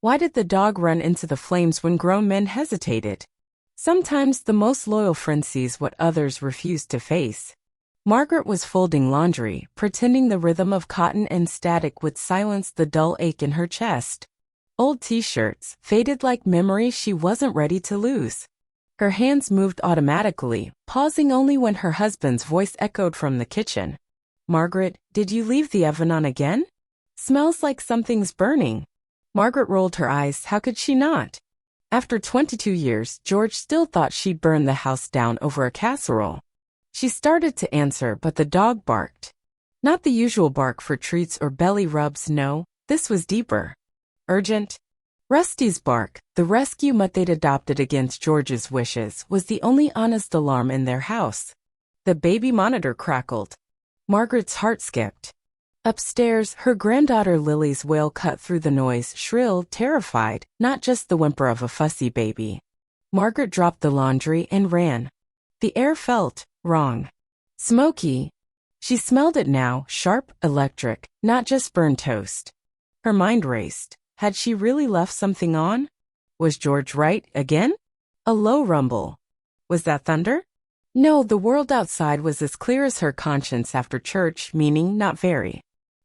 Why did the dog run into the flames when grown men hesitated? Sometimes the most loyal friend sees what others refuse to face. Margaret was folding laundry, pretending the rhythm of cotton and static would silence the dull ache in her chest. Old t-shirts, faded like memory she wasn't ready to lose. Her hands moved automatically, pausing only when her husband's voice echoed from the kitchen. "Margaret, did you leave the oven on again? Smells like something's burning." Margaret rolled her eyes. How could she not? After 22 years, George still thought she'd burned the house down over a casserole. She started to answer, but the dog barked. Not the usual bark for treats or belly rubs, no, this was deeper. Urgent. Rusty's bark, the rescue mutt they'd adopted against George's wishes, was the only honest alarm in their house. The baby monitor crackled. Margaret's heart skipped. Upstairs, her granddaughter Lily's wail cut through the noise, shrill, terrified, not just the whimper of a fussy baby. Margaret dropped the laundry and ran. The air felt wrong. Smoky. She smelled it now, sharp, electric, not just burned toast. Her mind raced. Had she really left something on? Was George right again? A low rumble. Was that thunder? No, the world outside was as clear as her conscience after church, meaning not very.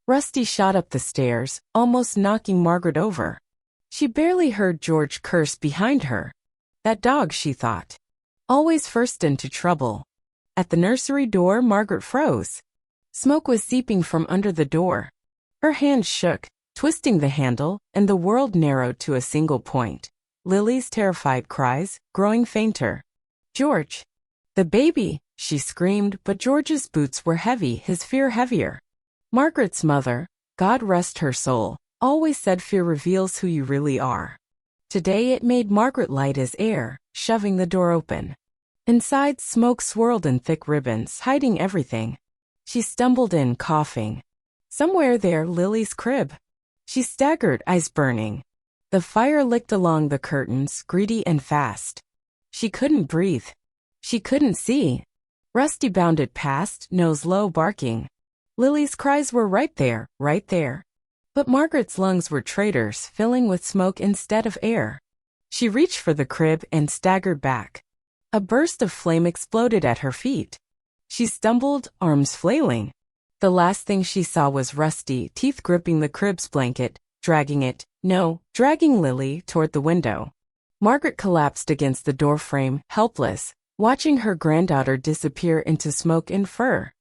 Rusty shot up the stairs, almost knocking Margaret over. She barely heard George curse behind her. That dog, she thought. Always first into trouble. At the nursery door, Margaret froze. Smoke was seeping from under the door. Her hands shook, twisting the handle, and the world narrowed to a single point. Lily's terrified cries, growing fainter. "George!" "The baby!" she screamed, but George's boots were heavy, his fear heavier. Margaret's mother, God rest her soul, always said fear reveals who you really are. Today it made Margaret light as air, shoving the door open. Inside, smoke swirled in thick ribbons, hiding everything. She stumbled in, coughing. Somewhere there, Lily's crib. She staggered, eyes burning. The fire licked along the curtains, greedy and fast. She couldn't breathe. She couldn't see. Rusty bounded past, nose low, barking. Lily's cries were right there, right there. But Margaret's lungs were traitors, filling with smoke instead of air. She reached for the crib and staggered back. A burst of flame exploded at her feet. She stumbled, arms flailing. The last thing she saw was Rusty, teeth gripping the crib's blanket, dragging Lily toward the window. Margaret collapsed against the doorframe, helpless, watching her granddaughter disappear into smoke and fur.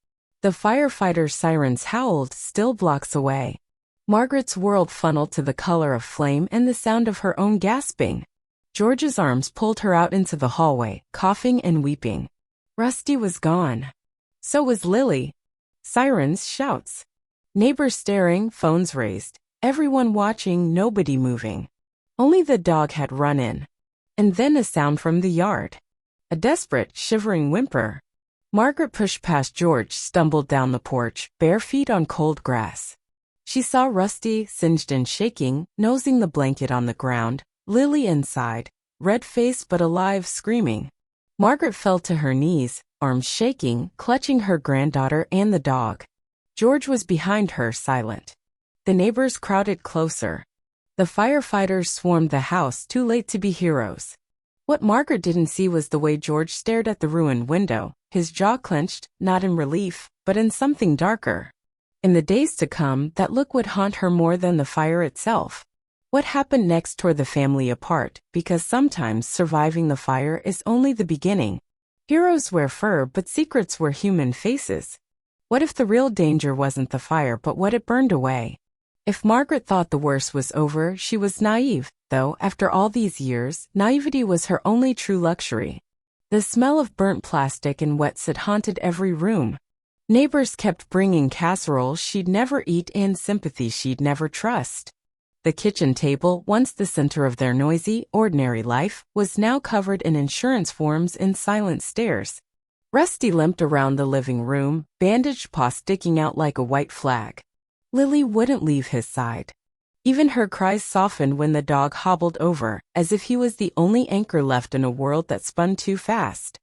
The firefighters' sirens howled, still blocks away. Margaret's world funneled to the color of flame and the sound of her own gasping. George's arms pulled her out into the hallway, coughing and weeping. Rusty was gone. So was Lily. Sirens, shouts. Neighbors staring, phones raised. Everyone watching, nobody moving. Only the dog had run in. And then a sound from the yard. A desperate, shivering whimper. Margaret pushed past George, stumbled down the porch, bare feet on cold grass. She saw Rusty, singed and shaking, nosing the blanket on the ground, Lily inside, red-faced but alive, screaming. Margaret fell to her knees, arms shaking, clutching her granddaughter and the dog. George was behind her, silent. The neighbors crowded closer. The firefighters swarmed the house, too late to be heroes. What Margaret didn't see was the way George stared at the ruined window, his jaw clenched, not in relief, but in something darker. In the days to come, that look would haunt her more than the fire itself. What happened next tore the family apart, because sometimes surviving the fire is only the beginning. Heroes wear fur, but secrets wear human faces. What if the real danger wasn't the fire but what it burned away? If Margaret thought the worst was over, she was naive, though after all these years, naivety was her only true luxury. The smell of burnt plastic and wet soot haunted every room. Neighbors kept bringing casseroles she'd never eat and sympathy she'd never trust. The kitchen table, once the center of their noisy, ordinary life, was now covered in insurance forms and silent stares. Rusty limped around the living room, bandaged paw sticking out like a white flag. Lily wouldn't leave his side. Even her cries softened when the dog hobbled over, as if he was the only anchor left in a world that spun too fast.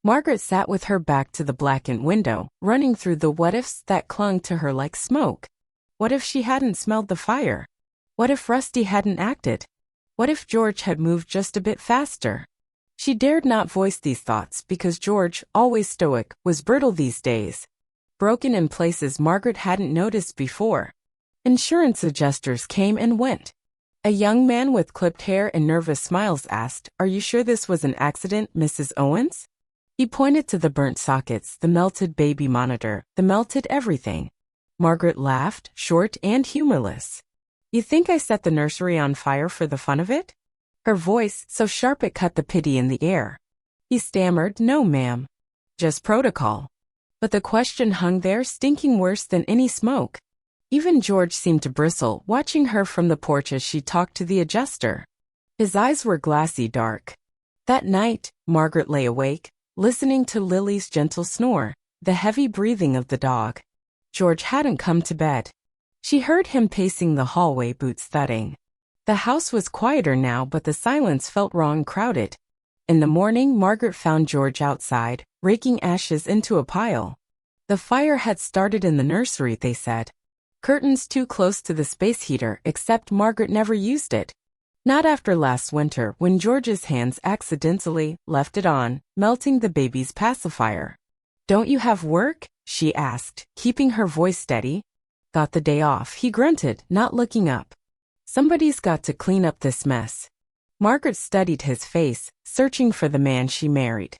Margaret sat with her back to the blackened window, running through the what-ifs that clung to her like smoke. What if she hadn't smelled the fire? What if Rusty hadn't acted? What if George had moved just a bit faster? She dared not voice these thoughts because George, always stoic, was brittle these days. Broken in places Margaret hadn't noticed before. Insurance adjusters came and went. A young man with clipped hair and nervous smiles asked, "Are you sure this was an accident, Mrs. Owens?" He pointed to the burnt sockets, the melted baby monitor, the melted everything. Margaret laughed, short and humorless. "You think I set the nursery on fire for the fun of it?" Her voice, so sharp it cut the pity in the air. He stammered, "No, ma'am. Just protocol." But the question hung there, stinking worse than any smoke. Even George seemed to bristle, watching her from the porch as she talked to the adjuster. His eyes were glassy dark. That night, Margaret lay awake, listening to Lily's gentle snore, the heavy breathing of the dog. George hadn't come to bed. She heard him pacing the hallway, boots thudding. The house was quieter now, but the silence felt raw and crowded. In the morning, Margaret found George outside, raking ashes into a pile. The fire had started in the nursery, they said. Curtains too close to the space heater, except Margaret never used it. Not after last winter, when George's hands accidentally left it on, melting the baby's pacifier. "Don't you have work?" she asked, keeping her voice steady. "Got the day off," he grunted, not looking up. "Somebody's got to clean up this mess." Margaret studied his face, searching for the man she married.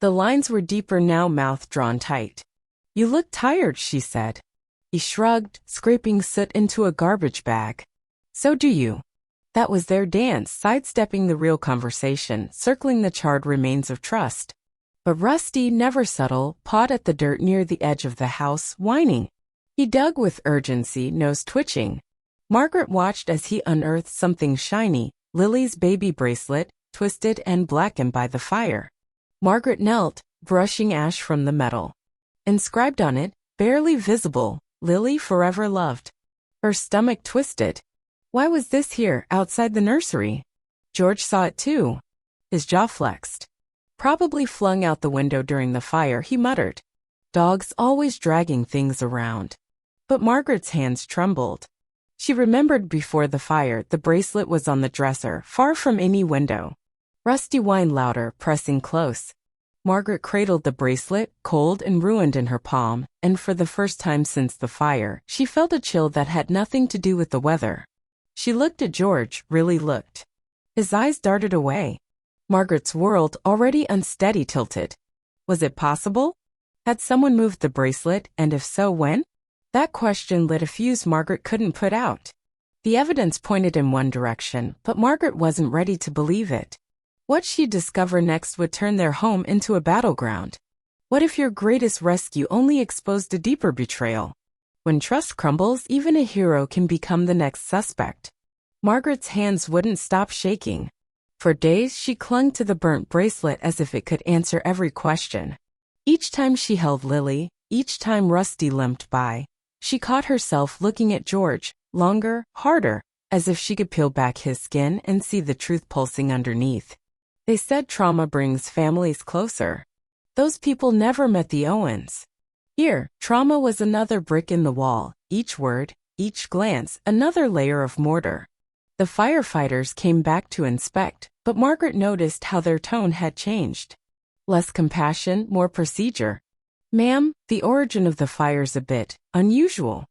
The lines were deeper now, mouth drawn tight. "You look tired," she said. He shrugged, scraping soot into a garbage bag. "So do you." That was their dance, sidestepping the real conversation, circling the charred remains of trust. But Rusty, never subtle, pawed at the dirt near the edge of the house, whining. He dug with urgency, nose twitching. Margaret watched as he unearthed something shiny, Lily's baby bracelet, twisted and blackened by the fire. Margaret knelt, brushing ash from the metal. Inscribed on it, barely visible, "Lily forever loved." Her stomach twisted. Why was this here, outside the nursery? George saw it too. His jaw flexed. "Probably flung out the window during the fire," he muttered. Dogs always dragging things around. But Margaret's hands trembled. She remembered before the fire the bracelet was on the dresser, far from any window. Rusty whined louder, pressing close. Margaret cradled the bracelet, cold and ruined in her palm, and for the first time since the fire, she felt a chill that had nothing to do with the weather. She looked at George, really looked. His eyes darted away. Margaret's world, already unsteady, tilted. Was it possible? Had someone moved the bracelet, and if so, when? That question lit a fuse Margaret couldn't put out. The evidence pointed in one direction, but Margaret wasn't ready to believe it. What she'd discover next would turn their home into a battleground. What if your greatest rescue only exposed a deeper betrayal? When trust crumbles, even a hero can become the next suspect. Margaret's hands wouldn't stop shaking. For days, she clung to the burnt bracelet as if it could answer every question. Each time she held Lily, each time Rusty limped by, she caught herself looking at George, longer, harder, as if she could peel back his skin and see the truth pulsing underneath. They said trauma brings families closer. Those people never met the Owens. Here, trauma was another brick in the wall, each word, each glance, another layer of mortar. The firefighters came back to inspect, but Margaret noticed how their tone had changed. Less compassion, more procedure. "Ma'am, the origin of the fire's a bit unusual."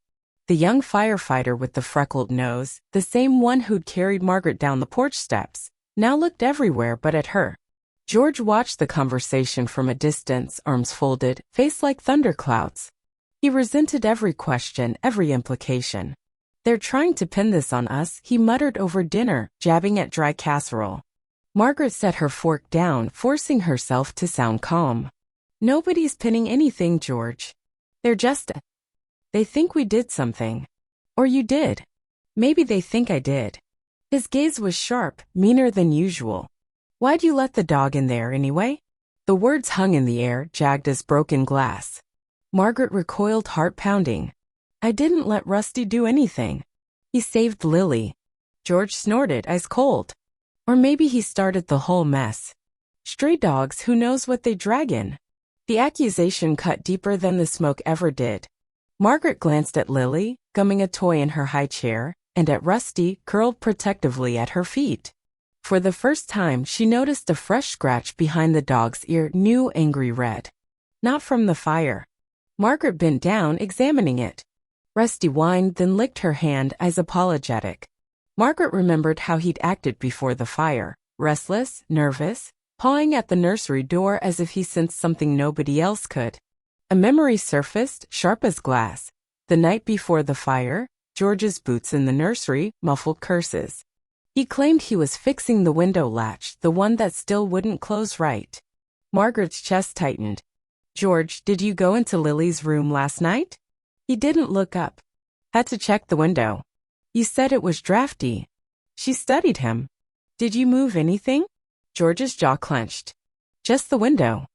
The young firefighter with the freckled nose, the same one who'd carried Margaret down the porch steps, now looked everywhere but at her. George watched the conversation from a distance, arms folded, face like thunderclouds. He resented every question, every implication. "They're trying to pin this on us," he muttered over dinner, jabbing at dry casserole. Margaret set her fork down, forcing herself to sound calm. "Nobody's pinning anything, George. They're just... They think we did something. Or you did. Maybe they think I did." His gaze was sharp, meaner than usual. "Why'd you let the dog in there, anyway?" The words hung in the air, jagged as broken glass. Margaret recoiled, heart pounding. "I didn't let Rusty do anything. He saved Lily." George snorted, ice cold. "Or maybe he started the whole mess. Stray dogs, who knows what they drag in?" The accusation cut deeper than the smoke ever did. Margaret glanced at Lily, gumming a toy in her high chair, and at Rusty, curled protectively at her feet. For the first time, she noticed a fresh scratch behind the dog's ear, new angry red. Not from the fire. Margaret bent down, examining it. Rusty whined, then licked her hand, eyes apologetic. Margaret remembered how he'd acted before the fire, restless, nervous, pawing at the nursery door as if he sensed something nobody else could. A memory surfaced, sharp as glass. The night before the fire, George's boots in the nursery, muffled curses. He claimed he was fixing the window latch, the one that still wouldn't close right. Margaret's chest tightened. "George, did you go into Lily's room last night?" He didn't look up. "Had to check the window. You said it was drafty." She studied him. "Did you move anything?" George's jaw clenched. "Just the window."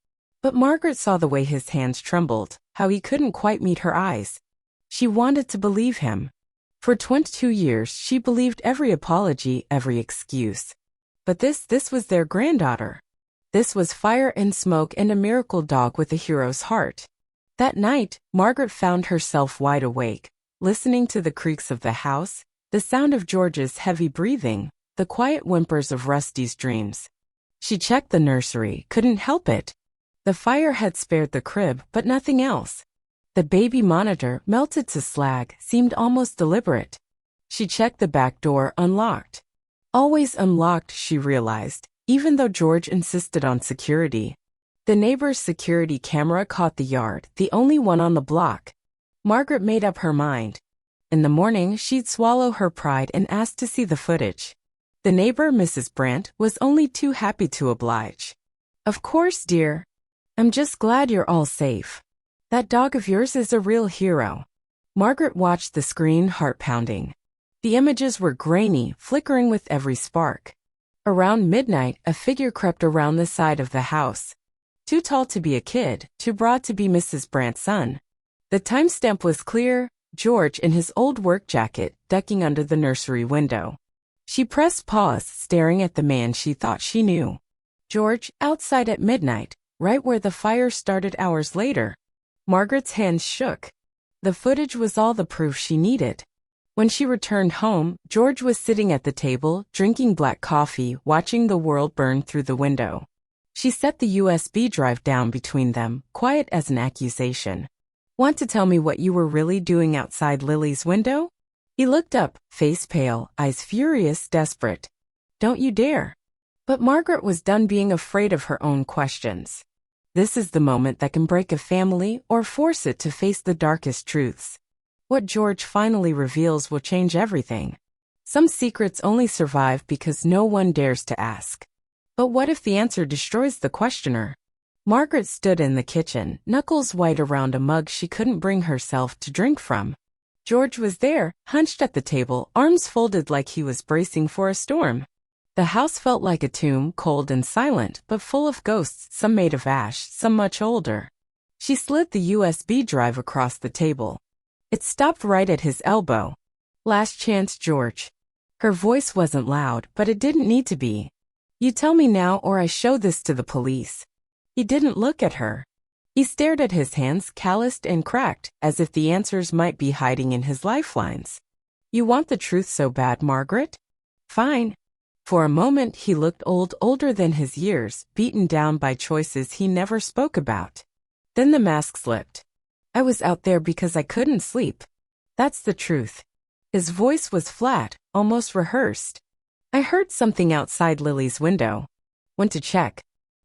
But Margaret saw the way his hands trembled, how he couldn't quite meet her eyes. She wanted to believe him. For 22 years, she believed every apology, every excuse. But this was their granddaughter. This was fire and smoke and a miracle dog with a hero's heart. That night, Margaret found herself wide awake, listening to the creaks of the house, the sound of George's heavy breathing, the quiet whimpers of Rusty's dreams. She checked the nursery, couldn't help it. The fire had spared the crib, but nothing else. The baby monitor, melted to slag, seemed almost deliberate. She checked the back door, unlocked. Always unlocked, she realized, even though George insisted on security. The neighbor's security camera caught the yard, the only one on the block. Margaret made up her mind. In the morning, she'd swallow her pride and ask to see the footage. The neighbor, Mrs. Brandt, was only too happy to oblige. "Of course, dear. I'm just glad you're all safe. That dog of yours is a real hero." Margaret watched the screen, heart pounding. The images were grainy, flickering with every spark. Around midnight, a figure crept around the side of the house. Too tall to be a kid, too broad to be Mrs. Brandt's son. The timestamp was clear, George in his old work jacket, ducking under the nursery window. She pressed pause, staring at the man she thought she knew. George, outside at midnight, right where the fire started hours later. Margaret's hands shook. The footage was all the proof she needed. When she returned home, George was sitting at the table, drinking black coffee, watching the world burn through the window. She set the USB drive down between them, quiet as an accusation. "Want to tell me what you were really doing outside Lily's window?" He looked up, face pale, eyes furious, desperate. "Don't you dare." But Margaret was done being afraid of her own questions. This is the moment that can break a family or force it to face the darkest truths. What George finally reveals will change everything. Some secrets only survive because no one dares to ask. But what if the answer destroys the questioner? Margaret stood in the kitchen, knuckles white around a mug she couldn't bring herself to drink from. George was there, hunched at the table, arms folded like he was bracing for a storm. The house felt like a tomb, cold and silent, but full of ghosts, some made of ash, some much older. She slid the USB drive across the table. It stopped right at his elbow. "Last chance, George." Her voice wasn't loud, but it didn't need to be. "You tell me now or I show this to the police." He didn't look at her. He stared at his hands, calloused and cracked, as if the answers might be hiding in his lifelines. "You want the truth so bad, Margaret? Fine." For a moment he looked old, older than his years, beaten down by choices he never spoke about. Then the mask slipped. "I was out there because I couldn't sleep. That's the truth." His voice was flat, almost rehearsed. "I heard something outside Lily's window. Went to check.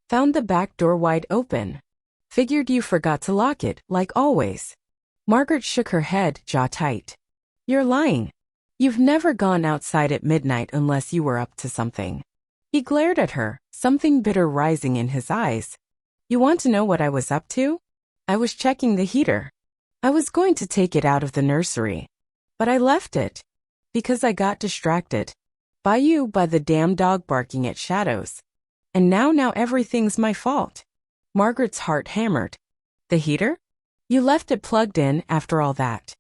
Found the back door wide open. Figured you forgot to lock it, like always." Margaret shook her head, jaw tight. "You're lying. You've never gone outside at midnight unless you were up to something." He glared at her, something bitter rising in his eyes. "You want to know what I was up to? I was checking the heater. I was going to take it out of the nursery. But I left it. Because I got distracted. By you, by the damn dog barking at shadows. And now everything's my fault." Margaret's heart hammered. "The heater? You left it plugged in after all that."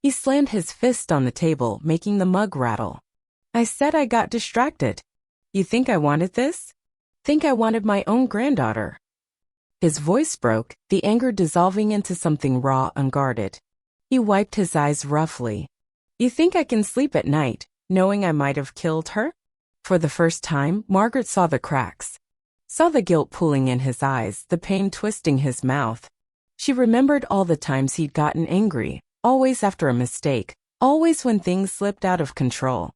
He slammed his fist on the table, making the mug rattle. "I said I got distracted. You think I wanted this? Think I wanted my own granddaughter?" His voice broke, the anger dissolving into something raw, unguarded. He wiped his eyes roughly. "You think I can sleep at night, knowing I might have killed her?" For the first time, Margaret saw the cracks. Saw the guilt pooling in his eyes, the pain twisting his mouth. She remembered all the times he'd gotten angry, always after a mistake, always when things slipped out of control.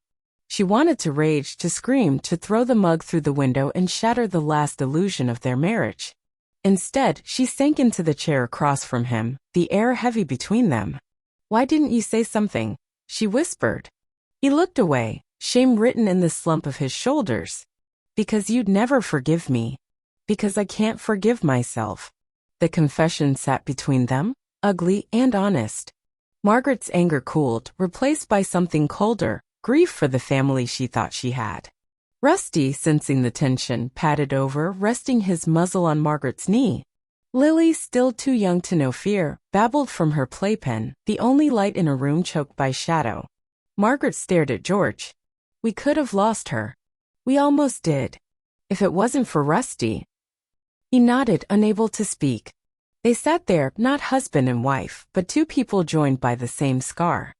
She wanted to rage, to scream, to throw the mug through the window and shatter the last illusion of their marriage. Instead, she sank into the chair across from him, the air heavy between them. "Why didn't you say something?" she whispered. He looked away, shame written in the slump of his shoulders. "Because you'd never forgive me. Because I can't forgive myself." The confession sat between them, ugly and honest. Margaret's anger cooled, replaced by something colder, grief for the family she thought she had. Rusty, sensing the tension, padded over, resting his muzzle on Margaret's knee. Lily, still too young to know fear, babbled from her playpen, the only light in a room choked by shadow. Margaret stared at George. "We could have lost her. We almost did. If it wasn't for Rusty." He nodded, unable to speak. They sat there, not husband and wife, but two people joined by the same scar.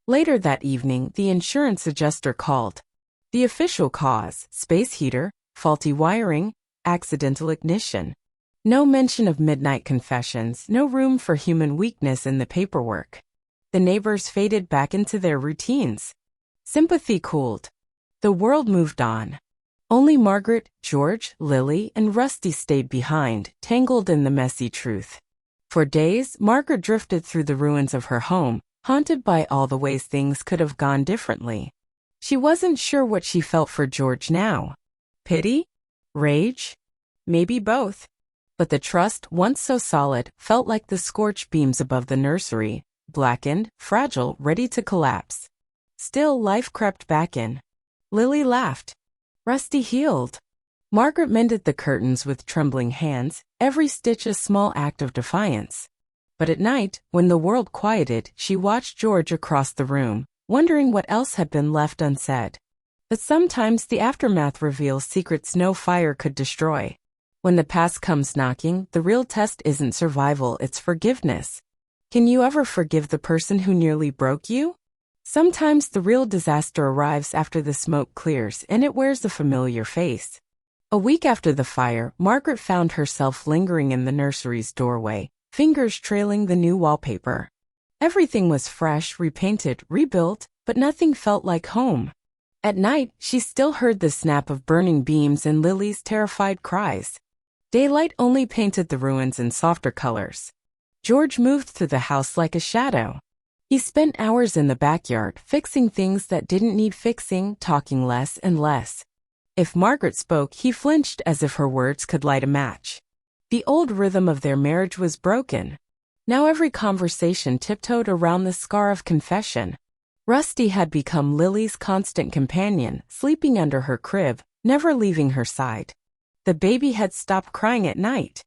Later that evening, the insurance adjuster called. The official cause: space heater, faulty wiring, accidental ignition. No mention of midnight confessions, no room for human weakness in the paperwork. The neighbors faded back into their routines. Sympathy cooled. The world moved on. Only Margaret, George, Lily, and Rusty stayed behind, tangled in the messy truth. For days, Margaret drifted through the ruins of her home, haunted by all the ways things could have gone differently. She wasn't sure what she felt for George now. Pity? Rage? Maybe both. But the trust, once so solid, felt like the scorched beams above the nursery, blackened, fragile, ready to collapse. Still, life crept back in. Lily laughed. Rusty healed. Margaret mended the curtains with trembling hands, every stitch a small act of defiance. But at night, when the world quieted, she watched George across the room, wondering what else had been left unsaid. But sometimes the aftermath reveals secrets no fire could destroy. When the past comes knocking, the real test isn't survival, it's forgiveness. Can you ever forgive the person who nearly broke you? Sometimes the real disaster arrives after the smoke clears and it wears a familiar face. A week after the fire, Margaret found herself lingering in the nursery's doorway, fingers trailing the new wallpaper. Everything was fresh, repainted, rebuilt, but nothing felt like home. At night, she still heard the snap of burning beams and Lily's terrified cries. Daylight only painted the ruins in softer colors. George moved through the house like a shadow. He spent hours in the backyard, fixing things that didn't need fixing, talking less and less. If Margaret spoke, he flinched as if her words could light a match. The old rhythm of their marriage was broken. Now every conversation tiptoed around the scar of confession. Rusty had become Lily's constant companion, sleeping under her crib, never leaving her side. The baby had stopped crying at night.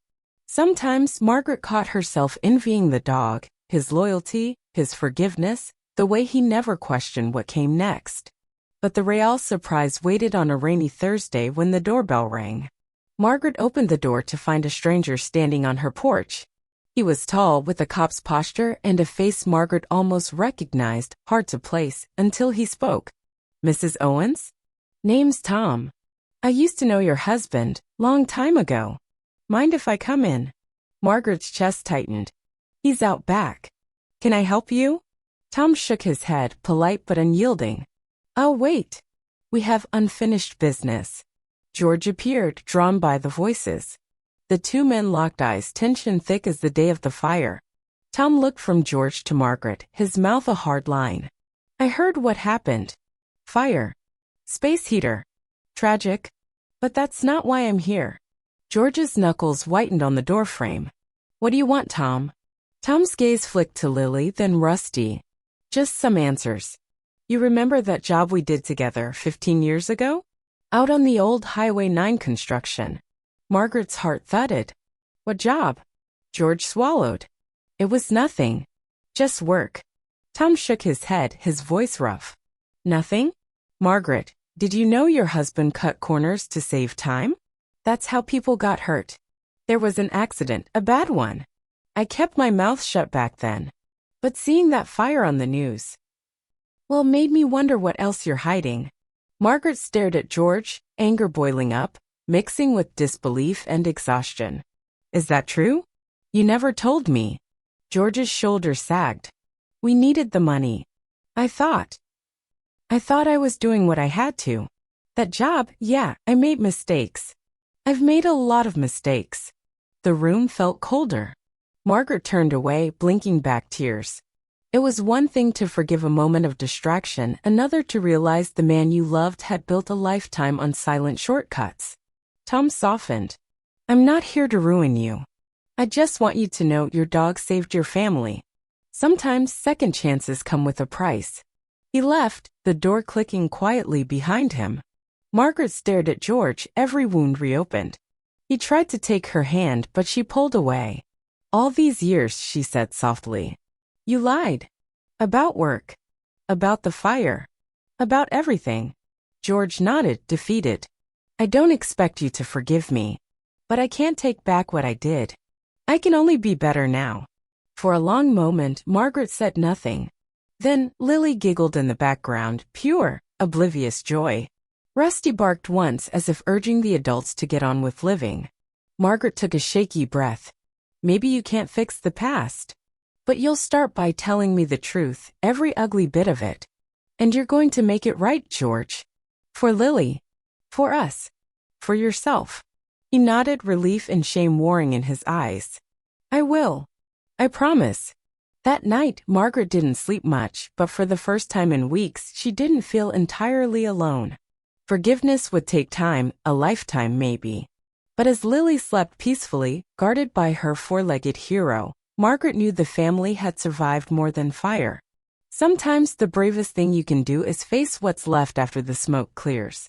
Sometimes Margaret caught herself envying the dog, his loyalty, his forgiveness, the way he never questioned what came next. But the real surprise waited on a rainy Thursday when the doorbell rang. Margaret opened the door to find a stranger standing on her porch. He was tall, with a cop's posture and a face Margaret almost recognized, hard to place, until he spoke. "Mrs. Owens? Name's Tom. I used to know your husband, long time ago. Mind if I come in?" Margaret's chest tightened. "He's out back. Can I help you?" Tom shook his head, polite but unyielding. "Oh, wait. We have unfinished business." George appeared, drawn by the voices. The two men locked eyes, tension thick as the day of the fire. Tom looked from George to Margaret, his mouth a hard line. "I heard what happened. Fire. Space heater. Tragic. But that's not why I'm here." George's knuckles whitened on the doorframe. "What do you want, Tom?" Tom's gaze flicked to Lily, then Rusty. "Just some answers. You remember that job we did together 15 years ago? Out on the old Highway 9 construction." Margaret's heart thudded. "What job?" George swallowed. "It was nothing. Just work." Tom shook his head, his voice rough. "Nothing? Margaret, did you know your husband cut corners to save time? That's how people got hurt. There was an accident, a bad one. I kept my mouth shut back then. But seeing that fire on the news, well, made me wonder what else you're hiding." Margaret stared at George, anger boiling up, mixing with disbelief and exhaustion. Is that true? You never told me. George's shoulders sagged. We needed the money. I thought I was doing what I had to. That job, yeah, I made mistakes. I've made a lot of mistakes. The room felt colder. Margaret turned away, blinking back tears. It was one thing to forgive a moment of distraction, another to realize the man you loved had built a lifetime on silent shortcuts. Tom softened. I'm not here to ruin you. I just want you to know your dog saved your family. Sometimes second chances come with a price. He left, the door clicking quietly behind him. Margaret stared at George, every wound reopened. He tried to take her hand, but she pulled away. All these years, she said softly. You lied. About work. About the fire. About everything. George nodded, defeated. I don't expect you to forgive me. But I can't take back what I did. I can only be better now. For a long moment, Margaret said nothing. Then, Lily giggled in the background, pure, oblivious joy. Rusty barked once as if urging the adults to get on with living. Margaret took a shaky breath. Maybe you can't fix the past. But you'll start by telling me the truth, every ugly bit of it. And you're going to make it right, George. For Lily. For us. For yourself. He nodded, relief and shame warring in his eyes. I will. I promise. That night, Margaret didn't sleep much, but for the first time in weeks, she didn't feel entirely alone. Forgiveness would take time, a lifetime maybe. But as Lily slept peacefully, guarded by her four-legged hero, Margaret knew the family had survived more than fire. Sometimes the bravest thing you can do is face what's left after the smoke clears.